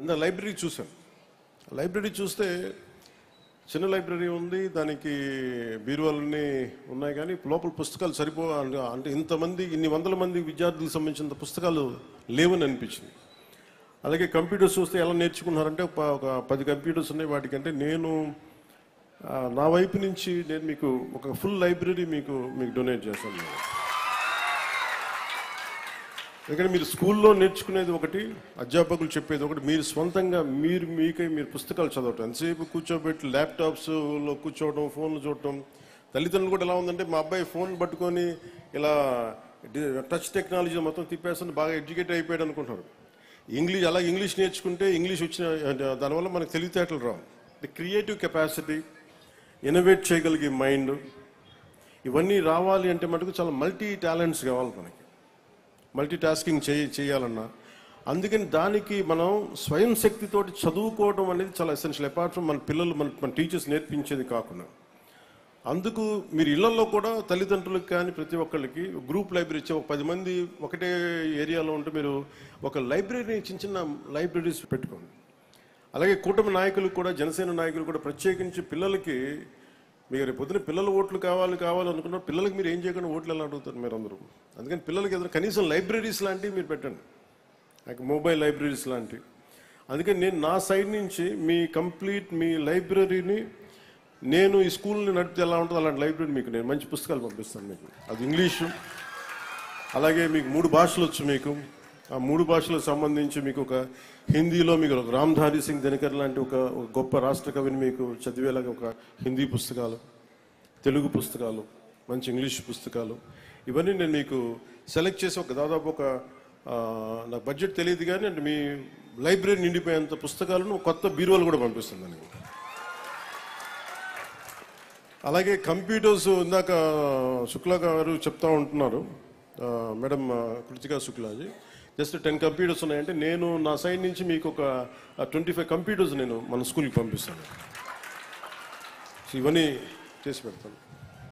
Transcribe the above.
ఇందా లైబ్రరీ చూశాను. లైబ్రరీ చూస్తే చిన్న లైబ్రరీ ఉంది, దానికి బీరువాలన్నీ ఉన్నాయి, కానీ లోపల పుస్తకాలు అంటే ఇంతమంది ఇన్ని వందల మంది విద్యార్థులకు సంబంధించిన పుస్తకాలు లేవని అనిపించింది. అలాగే కంప్యూటర్స్ చూస్తే ఎలా నేర్చుకున్నారంటే ఒక 10 కంప్యూటర్స్ ఉన్నాయి. వాటికంటే నేను నా వైపు నుంచి నేను మీకు ఒక ఫుల్ లైబ్రరీ మీకు డొనేట్ చేస్తాను. ఎందుకంటే మీరు స్కూల్లో నేర్చుకునేది ఒకటి, అధ్యాపకులు చెప్పేది ఒకటి, మీరు స్వంతంగా మీరు పుస్తకాలు చదవటం. ఎంతసేపు కూర్చోబెట్టి ల్యాప్టాప్స్లో కూర్చోవడం, ఫోన్లు చూడటం. తల్లిదండ్రులు కూడా ఎలా ఉందంటే మా అబ్బాయి ఫోన్ పట్టుకొని ఇలా టచ్ టెక్నాలజీ మొత్తం తిప్పేస్తుంది, బాగా ఎడ్యుకేట్ అయిపోయాడు అనుకుంటున్నారు. ఇంగ్లీష్ నేర్చుకుంటే ఇంగ్లీష్ వచ్చిన దానివల్ల మనకు తెలివితేటలు రావు. ది క్రియేటివ్ కెపాసిటీ, ఇన్నోవేట్ చేయగలిగే మైండ్, ఇవన్నీ రావాలి అంటే మటుకు చాలా మల్టీ టాలెంట్స్ కావాలి మనకి. మల్టీ టాస్కింగ్ చేయాలన్నా. అందుకని దానికి మనం స్వయం శక్తితోటి చదువుకోవడం అనేది చాలా ఎసెన్షియల్. అపార్ట్ ఫ్రమ్ మన పిల్లలు మన టీచర్స్ నేర్పించేది కాకుండా. అందుకు మీరు ఇళ్లలో కూడా తల్లిదండ్రులకు కానీ ప్రతి ఒక్కళ్ళకి గ్రూప్ లైబ్రరీ ఇచ్చే 10 మంది ఒకటే ఏరియాలో ఉంటే మీరు ఒక లైబ్రరీ చిన్న లైబ్రరీస్ పెట్టుకోండి. అలాగే కూటమి నాయకులు కూడా, జనసేన నాయకులు కూడా ప్రత్యేకించి పిల్లలకి, మీరు రేపు పొద్దున పిల్లల ఓట్లు కావాలనుకున్న పిల్లలకి మీరు ఏం చేయకుండా ఓట్లు ఎలా అడుగుతారు మీరు అందరూ. అందుకని పిల్లలకి ఏదైనా కనీసం లైబ్రరీస్ లాంటివి మీరు పెట్టండి, లైక్ మొబైల్ లైబ్రరీస్ లాంటివి. అందుకని నేను నా సైడ్ నుంచి మీ లైబ్రరీని నేను ఈ స్కూల్ని నడిపితే ఎలా ఉంటుందో అలాంటి లైబ్రరీ మీకు నేను మంచి పుస్తకాలు పంపిస్తాను మీకు. అది ఇంగ్లీషు, అలాగే మీకు 3 భాషలు వచ్చు. మీకు ఆ 3 భాషలకు సంబంధించి మీకు ఒక హిందీలో మీకు రామ్ధారి సింగ్ దినకర్ లాంటి ఒక గొప్ప రాష్ట్ర కవిని మీకు చదివేలాగా ఒక హిందీ పుస్తకాలు, తెలుగు పుస్తకాలు, మంచి ఇంగ్లీష్ పుస్తకాలు, ఇవన్నీ నేను మీకు సెలెక్ట్ చేసి దాదాపు నాకు బడ్జెట్ తెలియదు కానీ అంటే మీ లైబ్రరీ నిండిపోయేంత పుస్తకాలను కొత్త బీరువాలు కూడా పంపిస్తుంది. అలాగే కంప్యూటర్స్ ఇందాక శుక్లా గారు చెప్తా ఉంటున్నారు, madam Kritika Shuklaji, just 10 computers ఉన్నాయంటే నేను నా సైడ్ నుంచి మీకు ఒక 25 కంప్యూటర్స్ నేను మన స్కూల్కి పంపిస్తాను. ఇవన్నీ చేసి పెడతాను.